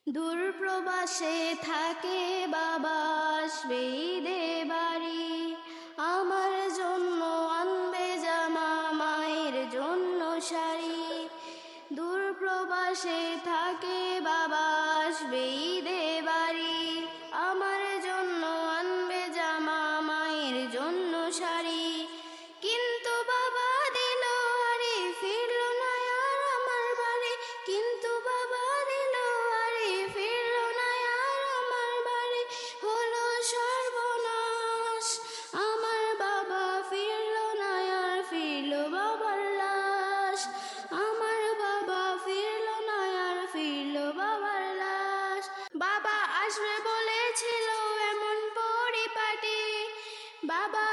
দূরপ্রবাসে থাকে বাবা, আসবে ঈদে বাড়ি, আমার জন্য আনবে জামা, মায়ের জন্য শাড়ি। দূরপ্রবাসে থাকে বাবা, আসবে ঈদে বাড়ি, আমার জন্য আনবে জামা, মায়ের জন্য শাড়ি। কিন্তু বাবা দিল আরে, ফিরল না আর আমার বাড়ি, কিন্তু বাবা দিল আরে, ফিরল না আর আমার বাড়ি। হলো সর্বনাশ, আমার বাবা ফিরল না আর, ফিরল বাবার লাশ। আমার বাবা ফিরল না আর, ফিরল বাবার লাশ। বাবা আসবে বলেছিল এমন পরিপাটি, বাবা